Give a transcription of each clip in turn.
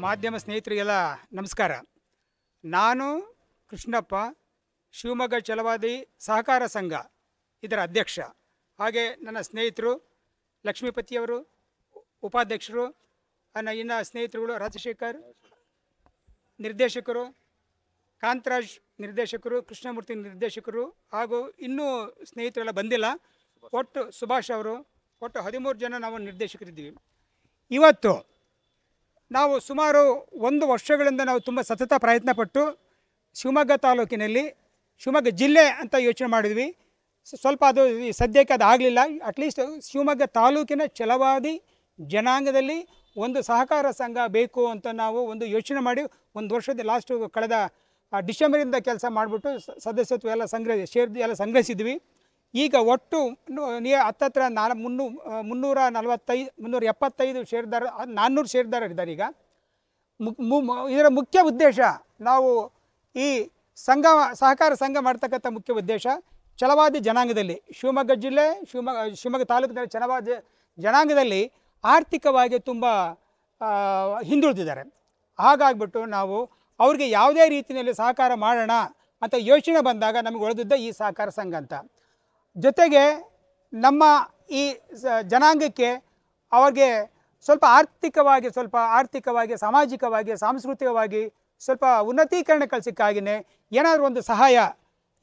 ಮಾಧ್ಯಮ ಸ್ನೇಹಿತರಿಗೆಲ್ಲ ನಮಸ್ಕಾರ. ನಾನು ಕೃಷ್ಣಪ್ಪ, ಶಿವಮೊಗ್ಗ ಛಲವಾದಿ ಸಹಕಾರ ಸಂಘ ಇದರ ಅಧ್ಯಕ್ಷ. ಹಾಗೆ ನನ್ನ ಸ್ನೇಹಿತರು ಲಕ್ಷ್ಮೀಪತಿಯವರು ಉಪಾಧ್ಯಕ್ಷರು, ಇನ್ನು ಸ್ನೇಹಿತರುಗಳು ರಾಜಶೇಖರ್ ನಿರ್ದೇಶಕರು, ಕಾಂತರಾಜ್ ನಿರ್ದೇಶಕರು, ಕೃಷ್ಣಮೂರ್ತಿ ನಿರ್ದೇಶಕರು, ಹಾಗೂ ಇನ್ನೂ ಸ್ನೇಹಿತರೆಲ್ಲ ಬಂದಿಲ್ಲ. ಒಟ್ಟು ಸುಭಾಷ್ ಅವರು, ಒಟ್ಟು 13 ಜನ ನಾವು ನಿರ್ದೇಶಕರಿದ್ದೀವಿ. ಇವತ್ತು ನಾವು ಸುಮಾರು 1 ವರ್ಷಗಳಿಂದ ನಾವು ತುಂಬ ಸತತ ಪ್ರಯತ್ನಪಟ್ಟು ಶಿವಮೊಗ್ಗ ತಾಲೂಕಿನಲ್ಲಿ, ಶಿವಮೊಗ್ಗ ಜಿಲ್ಲೆ ಅಂತ ಯೋಚನೆ ಮಾಡಿದ್ವಿ. ಸ್ವಲ್ಪ ಅದು ಸದ್ಯಕ್ಕೆ ಅದು ಆಗಲಿಲ್ಲ. ಅಟ್ಲೀಸ್ಟ್ ಶಿವಮೊಗ್ಗ ತಾಲೂಕಿನ ಛಲವಾದಿ ಜನಾಂಗದಲ್ಲಿ ಒಂದು ಸಹಕಾರ ಸಂಘ ಬೇಕು ಅಂತ ನಾವು ಒಂದು ಯೋಚನೆ ಮಾಡಿ 1 ವರ್ಷದ ಕಳೆದ ಡಿಸೆಂಬರಿಂದ ಕೆಲಸ ಮಾಡಿಬಿಟ್ಟು ಸದಸ್ಯತ್ವ ಎಲ್ಲ ಶೇರ್ ಎಲ್ಲ ಸಂಗ್ರಹಿಸಿದ್ವಿ. ಈಗ ಒಟ್ಟು ಹತ್ತತ್ರ 375 ಶೇರ್ದಾರ 400 ಶೇರ್ದಾರರಿದ್ದಾರೆ. ಈಗ ಇದರ ಮುಖ್ಯ ಉದ್ದೇಶ, ನಾವು ಈ ಸಹಕಾರ ಸಂಘ ಮಾಡ್ತಕ್ಕಂಥ ಮುಖ್ಯ ಉದ್ದೇಶ ಛಲವಾದಿ ಜನಾಂಗದಲ್ಲಿ, ಶಿವಮೊಗ್ಗ ಜಿಲ್ಲೆ, ಶಿವಮೊಗ್ಗ ತಾಲೂಕಿನಲ್ಲಿ ಛಲವಾದಿ ಜನಾಂಗದಲ್ಲಿ ಆರ್ಥಿಕವಾಗಿ ತುಂಬ ಹಿಂದುಳಿದಿದ್ದಾರೆ. ಹಾಗಾಗ್ಬಿಟ್ಟು ನಾವು ಅವ್ರಿಗೆ ಯಾವುದೇ ರೀತಿಯಲ್ಲಿ ಸಹಕಾರ ಮಾಡೋಣ ಅಂತ ಯೋಚನೆ ಬಂದಾಗ ನಮಗೆ ಉಳಿದಿದ್ದ ಈ ಸಹಕಾರ ಸಂಘ ಅಂತ. ಜೊತೆಗೆ ನಮ್ಮ ಈ ಜನಾಂಗಕ್ಕೆ ಅವ್ರಿಗೆ ಸ್ವಲ್ಪ ಆರ್ಥಿಕವಾಗಿ ಸಾಮಾಜಿಕವಾಗಿ ಸಾಂಸ್ಕೃತಿಕವಾಗಿ ಸ್ವಲ್ಪ ಉನ್ನತೀಕರಣ ಕಲಿಸೋಕ್ಕಾಗಿಯೇ ಏನಾದರೂ ಒಂದು ಸಹಾಯ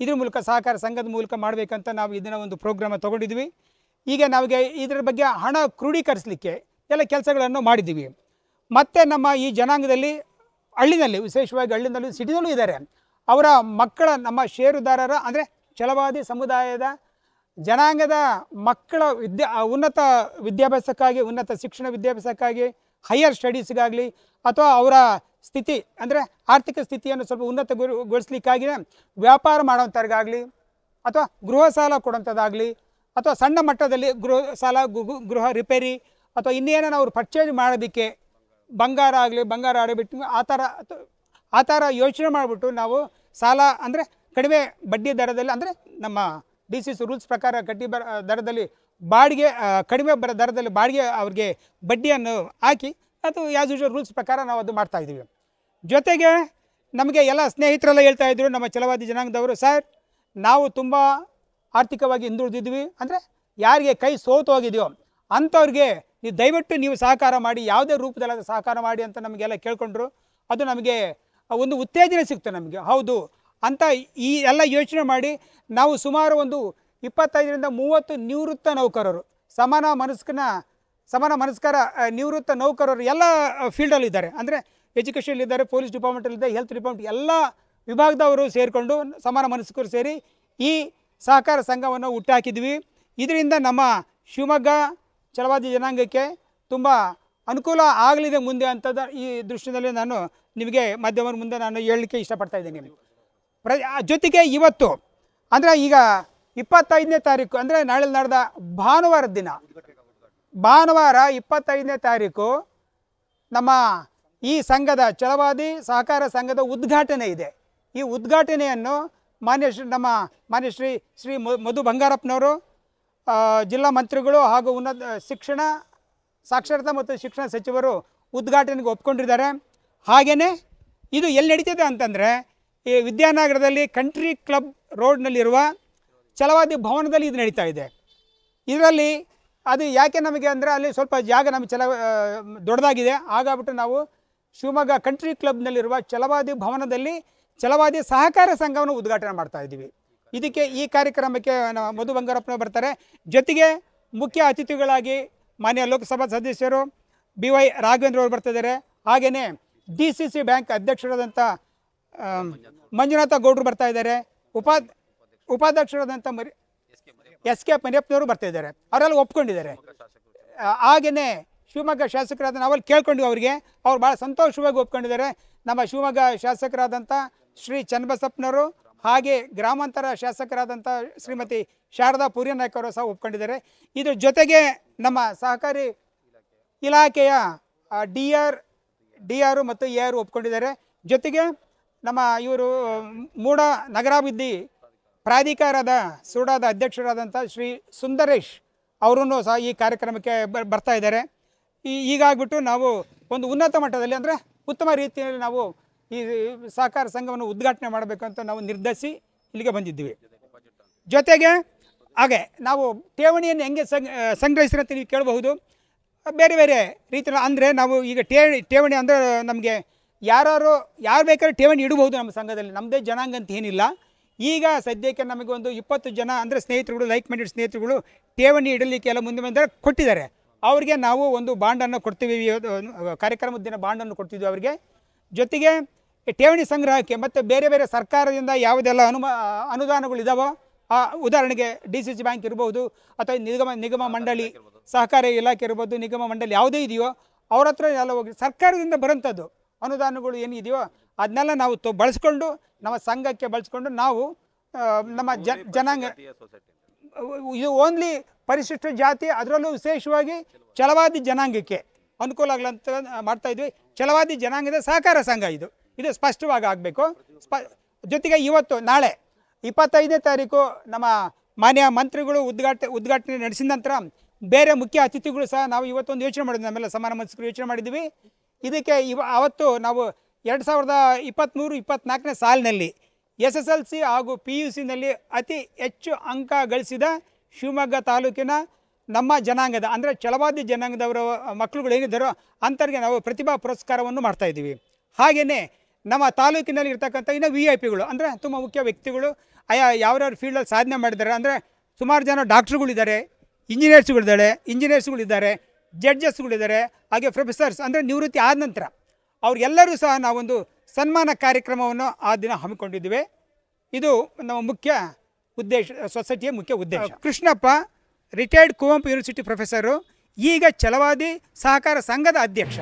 ಇದ್ರ ಮೂಲಕ ಸಹಕಾರ ಸಂಘದ ಮೂಲಕ ಮಾಡಬೇಕಂತ ನಾವು ಇದನ್ನು ಒಂದು ಪ್ರೋಗ್ರಾಮ ತೊಗೊಂಡಿದ್ವಿ. ಈಗ ನಮಗೆ ಇದರ ಬಗ್ಗೆ ಹಣ ಕ್ರೋಢೀಕರಿಸಲಿಕ್ಕೆ ಎಲ್ಲ ಕೆಲಸಗಳನ್ನು ಮಾಡಿದ್ದೀವಿ. ಮತ್ತು ನಮ್ಮ ಈ ಜನಾಂಗದಲ್ಲಿ ಹಳ್ಳಿನಲ್ಲಿ, ವಿಶೇಷವಾಗಿ ಹಳ್ಳಿನಲ್ಲಿ, ಸಿಟಿನಲ್ಲೂ ಇದ್ದಾರೆ, ಅವರ ಮಕ್ಕಳ, ನಮ್ಮ ಷೇರುದಾರರ ಅಂದರೆ ಛಲವಾದಿ ಸಮುದಾಯದ ಜನಾಂಗದ ಮಕ್ಕಳ ಉನ್ನತ ವಿದ್ಯಾಭ್ಯಾಸಕ್ಕಾಗಿ, ಉನ್ನತ ಶಿಕ್ಷಣ ವಿದ್ಯಾಭ್ಯಾಸಕ್ಕಾಗಿ, ಹೈಯರ್ ಸ್ಟಡೀಸ್ಗಾಗಲಿ, ಅಥವಾ ಅವರ ಸ್ಥಿತಿ ಅಂದರೆ ಆರ್ಥಿಕ ಸ್ಥಿತಿಯನ್ನು ಸ್ವಲ್ಪ ಉನ್ನತಗೊಳಿಸ್ಲಿಕ್ಕಾಗಿ ವ್ಯಾಪಾರ ಮಾಡೋಂಥವ್ರಿಗಾಗಲಿ, ಅಥವಾ ಗೃಹ ಸಾಲ ಕೊಡೋಂಥದ್ದಾಗಲಿ, ಅಥವಾ ಸಣ್ಣ ಮಟ್ಟದಲ್ಲಿ ಗೃಹ ಸಾಲ, ಗೃಹ ರಿಪೇರಿ, ಅಥವಾ ಇನ್ನೇನೋ ಅವ್ರು ಪರ್ಚೇಸ್ ಮಾಡೋದಕ್ಕೆ ಬಂಗಾರ ಆಡಬಿಟ್ಟು ಆ ಥರ ಯೋಚನೆ ಮಾಡಿಬಿಟ್ಟು ನಾವು ಸಾಲ ಅಂದರೆ ಕಡಿಮೆ ಬಡ್ಡಿ ದರದಲ್ಲಿ, ಅಂದರೆ ನಮ್ಮ DCC ರೂಲ್ಸ್ ಪ್ರಕಾರ ದರದಲ್ಲಿ ಬಾಡಿಗೆ, ಕಡಿಮೆ ದರದಲ್ಲಿ ಬಾಡಿಗೆ ಅವ್ರಿಗೆ ಬಡ್ಡಿಯನ್ನು ಹಾಕಿ, ಅದು ಆ್ಯಸ್ ಯೂಶುವಲ್ ರೂಲ್ಸ್ ಪ್ರಕಾರ ನಾವು ಅದು ಮಾಡ್ತಾಯಿದ್ದೀವಿ. ಜೊತೆಗೆ ನಮಗೆ ಎಲ್ಲ ಸ್ನೇಹಿತರೆಲ್ಲ ಹೇಳ್ತಾಯಿದ್ರು, ನಮ್ಮ ಛಲವಾದಿ ಜನಾಂಗದವರು, ಸರ್ ನಾವು ತುಂಬ ಆರ್ಥಿಕವಾಗಿ ಹಿಂದುಳಿದಿದ್ವಿ, ಅಂದರೆ ಯಾರಿಗೆ ಕೈ ಸೋತು ಹೋಗಿದೆಯೋ ಅಂಥವ್ರಿಗೆ ದಯವಿಟ್ಟು ನೀವು ಸಹಕಾರ ಮಾಡಿ, ಯಾವುದೇ ರೂಪದಲ್ಲಿ ಸಹಕಾರ ಮಾಡಿ ಅಂತ ನಮಗೆಲ್ಲ ಕೇಳ್ಕೊಂಡ್ರು. ಅದು ನಮಗೆ ಒಂದು ಉತ್ತೇಜನ ಸಿಕ್ತು ನಮಗೆ. ಹೌದು ಅಂತ ಈ ಎಲ್ಲ ಯೋಚನೆ ಮಾಡಿ ನಾವು ಸುಮಾರು ಒಂದು 25ರಿಂದ 30 ನಿವೃತ್ತ ನೌಕರರು, ಸಮಾನ ಮನಸ್ಕರ ನಿವೃತ್ತ ನೌಕರರು ಎಲ್ಲ ಫೀಲ್ಡಲ್ಲಿದ್ದಾರೆ. ಅಂದರೆ ಎಜುಕೇಷನಲ್ಲಿದ್ದಾರೆ, ಪೊಲೀಸ್ ಡಿಪಾರ್ಟ್ಮೆಂಟಲ್ಲಿದ್ದಾರೆ, ಹೆಲ್ತ್ ಡಿಪಾರ್ಟ್ಮೆಂಟ್, ಎಲ್ಲ ವಿಭಾಗದವರು ಸೇರಿಕೊಂಡು ಸಮಾನ ಮನಸ್ಕರು ಸೇರಿ ಈ ಸಹಕಾರ ಸಂಘವನ್ನು ಹುಟ್ಟಾಕಿದ್ವಿ. ಇದರಿಂದ ನಮ್ಮ ಶಿವಮೊಗ್ಗ ಛಲವಾದಿ ಜನಾಂಗಕ್ಕೆ ತುಂಬ ಅನುಕೂಲ ಆಗಲಿದೆ ಮುಂದೆ ಅಂತದ ಈ ದೃಷ್ಟಿಯಲ್ಲಿ ನಾನು ನಿಮಗೆ ಮಾಧ್ಯಮದ ಮುಂದೆ ನಾನು ಹೇಳಲಿಕ್ಕೆ ಇಷ್ಟಪಡ್ತಾ ಇದ್ದೀನಿ. ಜೊತೆಗೆ ಇವತ್ತು ಅಂದರೆ ಈಗ 25ನೇ ತಾರೀಕು, ಅಂದರೆ ನಾಳೆ ನಡೆದ ಭಾನುವಾರದ ದಿನ, ಭಾನುವಾರ 25ನೇ ತಾರೀಕು ನಮ್ಮ ಈ ಸಂಘದ ಛಲವಾದಿ ಸಹಕಾರ ಸಂಘದ ಉದ್ಘಾಟನೆ ಇದೆ. ಈ ಉದ್ಘಾಟನೆಯನ್ನು ನಮ್ಮ ಮಾನ್ಯ ಶ್ರೀ ಮಧು ಬಂಗಾರಪ್ಪನವರು, ಜಿಲ್ಲಾ ಮಂತ್ರಿಗಳು ಹಾಗೂ ಉನ್ನತ ಸಾಕ್ಷರತಾ ಮತ್ತು ಶಿಕ್ಷಣ ಸಚಿವರು ಉದ್ಘಾಟನೆಗೆ ಒಪ್ಕೊಂಡಿದ್ದಾರೆ. ಹಾಗೆಯೇ ಇದು ಎಲ್ಲಿ ನಡೀತಿದೆ ಅಂತಂದರೆ, ಈ ವಿದ್ಯಾನಗರದಲ್ಲಿ ಕಂಟ್ರಿ ಕ್ಲಬ್ ರೋಡ್ನಲ್ಲಿರುವ ಛಲವಾದಿ ಭವನದಲ್ಲಿ ಇದು ನಡೀತಾ ಇದೆ. ಇದರಲ್ಲಿ ಅದು ಯಾಕೆ ನಮಗೆ ಅಂದರೆ ಅಲ್ಲಿ ಸ್ವಲ್ಪ ಜಾಗ ನಮಗೆ ದೊಡ್ಡದಾಗಿದೆ. ಹಾಗಾಗ್ಬಿಟ್ಟು ನಾವು ಶಿವಮೊಗ್ಗ ಕಂಟ್ರಿ ಕ್ಲಬ್ನಲ್ಲಿರುವ ಛಲವಾದಿ ಭವನದಲ್ಲಿ ಛಲವಾದಿ ಸಹಕಾರ ಸಂಘವನ್ನು ಉದ್ಘಾಟನೆ ಮಾಡ್ತಾ ಇದ್ದೀವಿ. ಇದಕ್ಕೆ ಈ ಕಾರ್ಯಕ್ರಮಕ್ಕೆ ಮಧು ಬಂಗಾರಪ್ಪನವರು ಬರ್ತಾರೆ. ಜೊತೆಗೆ ಮುಖ್ಯ ಅತಿಥಿಗಳಾಗಿ ಮಾನ್ಯ ಲೋಕಸಭಾ ಸದಸ್ಯರು BY ರಾಘವೇಂದ್ರ ಅವರು ಬರ್ತಿದ್ದಾರೆ. ಹಾಗೆಯೇ DCC ಬ್ಯಾಂಕ್ ಅಧ್ಯಕ್ಷರಾದಂಥ ಮಂಜುನಾಥ ಗೌಡರು ಬರ್ತಾ ಇದ್ದಾರೆ. ಉಪಾಧ್ಯಕ್ಷರಾದಂಥ SK ಮರಿಯಪ್ಪನವರು ಬರ್ತಾ ಇದ್ದಾರೆ. ಅವರೆಲ್ಲ ಒಪ್ಕೊಂಡಿದ್ದಾರೆ. ಹಾಗೆಯೇ ಶಿವಮೊಗ್ಗ ಶಾಸಕರಾದ ನಾವಲ್ಲಿ ಕೇಳ್ಕೊಂಡ್ವಿ ಅವರಿಗೆ, ಅವ್ರು ಭಾಳ ಸಂತೋಷವಾಗಿ ಒಪ್ಕೊಂಡಿದ್ದಾರೆ. ನಮ್ಮ ಶಿವಮೊಗ್ಗ ಶಾಸಕರಾದಂಥ ಶ್ರೀ ಚನ್ನಬಸಪ್ಪನವರು, ಹಾಗೆ ಗ್ರಾಮಾಂತರ ಶಾಸಕರಾದಂಥ ಶ್ರೀಮತಿ ಶಾರದಾ ಪೂರ್ಯನಾಯ್ಕ ಅವರು ಸಹ ಒಪ್ಕೊಂಡಿದ್ದಾರೆ. ಇದ್ರ ಜೊತೆಗೆ ನಮ್ಮ ಸಹಕಾರಿ ಇಲಾಖೆಯ DR ಮತ್ತು AR ಒಪ್ಕೊಂಡಿದ್ದಾರೆ. ಜೊತೆಗೆ ನಮ್ಮ ಇವರು ಮೂಡ ನಗರಾಭಿವೃದ್ಧಿ ಪ್ರಾಧಿಕಾರದ ಸೂಡಾದ ಅಧ್ಯಕ್ಷರಾದಂಥ ಶ್ರೀ ಸುಂದರೇಶ್ ಅವರೂ ಸಹ ಈ ಕಾರ್ಯಕ್ರಮಕ್ಕೆ ಬರ್ತಾ ಇದ್ದಾರೆ. ಹೀಗಾಗ್ಬಿಟ್ಟು ನಾವು ಒಂದು ಉನ್ನತ ಮಟ್ಟದಲ್ಲಿ, ಅಂದರೆ ಉತ್ತಮ ರೀತಿಯಲ್ಲಿ ನಾವು ಈ ಸಹಕಾರ ಸಂಘವನ್ನು ಉದ್ಘಾಟನೆ ಮಾಡಬೇಕಂತ ನಾವು ನಿರ್ಧರಿಸಿ ಇಲ್ಲಿಗೆ ಬಂದಿದ್ದೀವಿ. ಜೊತೆಗೆ ಹಾಗೆ ನಾವು ಠೇವಣಿಯನ್ನು ಹೆಂಗೆ ಸಂಗ್ರಹಿಸಿರ ಅಂತ ನೀವು ಕೇಳಬಹುದು. ಬೇರೆ ಬೇರೆ ರೀತಿಯಲ್ಲಿ ಅಂದರೆ ನಾವು ಈಗ ಠೇವಣಿ ಅಂದರೆ ನಮಗೆ ಯಾರು ಬೇಕಾದ್ರೂ ಠೇವಣಿ ಇಡಬಹುದು ನಮ್ಮ ಸಂಘದಲ್ಲಿ, ನಮ್ಮದೇ ಜನಾಂಗ ಅಂತ ಏನಿಲ್ಲ. ಈಗ ಸದ್ಯಕ್ಕೆ ನಮಗೆ ಒಂದು 20 ಜನ ಅಂದರೆ ಸ್ನೇಹಿತರುಗಳು, ಲೈಕ್ ಮೈಂಡೆಡ್ ಸ್ನೇಹಿತರುಗಳು ಠೇವಣಿ ಇಡಲಿಕ್ಕೆ ಎಲ್ಲ ಮುಂದೆ ಕೊಟ್ಟಿದ್ದಾರೆ. ಅವರಿಗೆ ನಾವು ಒಂದು ಬಾಂಡನ್ನು ಕೊಡ್ತೀವಿ, ಕಾರ್ಯಕ್ರಮದ ದಿನ ಬಾಂಡನ್ನು ಕೊಡ್ತಿದ್ವಿ ಅವರಿಗೆ. ಜೊತೆಗೆ ಠೇವಣಿ ಸಂಗ್ರಹಕ್ಕೆ ಮತ್ತು ಬೇರೆ ಬೇರೆ ಸರ್ಕಾರದಿಂದ ಯಾವುದೆಲ್ಲ ಅನುದಾನಗಳು ಇದ್ದಾವೋ, ಉದಾಹರಣೆಗೆ DCC ಬ್ಯಾಂಕ್ ಇರ್ಬೋದು ಅಥವಾ ನಿಗಮ ಮಂಡಳಿ, ಸಹಕಾರ ಇಲಾಖೆ ಇರ್ಬೋದು, ನಿಗಮ ಮಂಡಳಿ ಯಾವುದೇ ಇದೆಯೋ ಅವ್ರ ಹತ್ರ ಎಲ್ಲ ಹೋಗಿ ಸರ್ಕಾರದಿಂದ ಬರೋಂಥದ್ದು ಅನುದಾನಗಳು ಏನಿದೆಯೋ ಅದನ್ನೆಲ್ಲ ನಾವು ಬಳಸ್ಕೊಂಡು ನಮ್ಮ ಸಂಘಕ್ಕೆ ಬಳಸ್ಕೊಂಡು ನಾವು ನಮ್ಮ ಜನಾಂಗ, ಇದು ಓನ್ಲಿ ಪರಿಶಿಷ್ಟ ಜಾತಿ, ಅದರಲ್ಲೂ ವಿಶೇಷವಾಗಿ ಛಲವಾದಿ ಜನಾಂಗಕ್ಕೆ ಅನುಕೂಲ ಆಗಲಂತ ಮಾಡ್ತಾಯಿದ್ವಿ. ಛಲವಾದಿ ಜನಾಂಗದ ಸಹಕಾರ ಸಂಘ ಇದು ಸ್ಪಷ್ಟವಾಗಿ ಆಗಬೇಕು. ಜೊತೆಗೆ ಇವತ್ತು ನಾಳೆ 25ನೇ ತಾರೀಕು ನಮ್ಮ ಮಾನ್ಯ ಮಂತ್ರಿಗಳು ಉದ್ಘಾಟನೆ ನಡೆಸಿದ ನಂತರ ಬೇರೆ ಮುಖ್ಯ ಅತಿಥಿಗಳು ಸಹ ನಾವು ಇವತ್ತೊಂದು ಯೋಚನೆ ಮಾಡಿದ್ವಿ, ನಮ್ಮೆಲ್ಲ ಸಮಾರಂಭಸ್ಥರು ಯೋಚನೆ ಮಾಡಿದ್ವಿ. ಇದಕ್ಕೆ ಅವತ್ತು ನಾವು 2023-24ನೇ ಸಾಲಿನಲ್ಲಿ SSLC ಹಾಗೂ PUCನಲ್ಲಿ ಅತಿ ಹೆಚ್ಚು ಅಂಕ ಗಳಿಸಿದ ಶಿವಮೊಗ್ಗ ತಾಲೂಕಿನ ನಮ್ಮ ಜನಾಂಗದ ಅಂದರೆ ಛಲವಾದಿ ಜನಾಂಗದವರ ಮಕ್ಕಳುಗಳು ಏನಿದ್ದಾರೋ ಅಂಥವ್ರಿಗೆ ನಾವು ಪ್ರತಿಭಾ ಪುರಸ್ಕಾರವನ್ನು ಮಾಡ್ತಾಯಿದ್ದೀವಿ. ಹಾಗೆಯೇ ನಮ್ಮ ತಾಲೂಕಿನಲ್ಲಿ ಇರ್ತಕ್ಕಂಥ ಇನ್ನು VIP ಅಂದರೆ ತುಂಬ ಮುಖ್ಯ ವ್ಯಕ್ತಿಗಳು ಯಾವ್ಯಾವ ಫೀಲ್ಡಲ್ಲಿ ಸಾಧನೆ ಮಾಡಿದ್ದಾರೆ. ಅಂದರೆ ಸುಮಾರು ಜನ ಡಾಕ್ಟ್ರುಗಳಿದ್ದಾರೆ, ಇಂಜಿನಿಯರ್ಸ್ಗಳಿದ್ದಾರೆ, ಜಡ್ಜಸ್ಗಳಿದ್ದಾರೆ, ಹಾಗೆ ಪ್ರೊಫೆಸರ್ಸ್ ಅಂದರೆ ನಿವೃತ್ತಿ ಆದ ನಂತರ ಅವ್ರಿಗೆಲ್ಲರೂ ಸಹ ನಾವೊಂದು ಸನ್ಮಾನ ಕಾರ್ಯಕ್ರಮವನ್ನು ಆ ದಿನ ಹಮ್ಮಿಕೊಂಡಿದ್ದೇವೆ. ಇದು ನಮ್ಮ ಮುಖ್ಯ ಉದ್ದೇಶ, ಸೊಸೈಟಿಯ ಮುಖ್ಯ ಉದ್ದೇಶ. Krishnappa retired Kuvempu university professor, ಈಗ ಛಲವಾದಿ ಸಹಕಾರ ಸಂಘದ ಅಧ್ಯಕ್ಷ.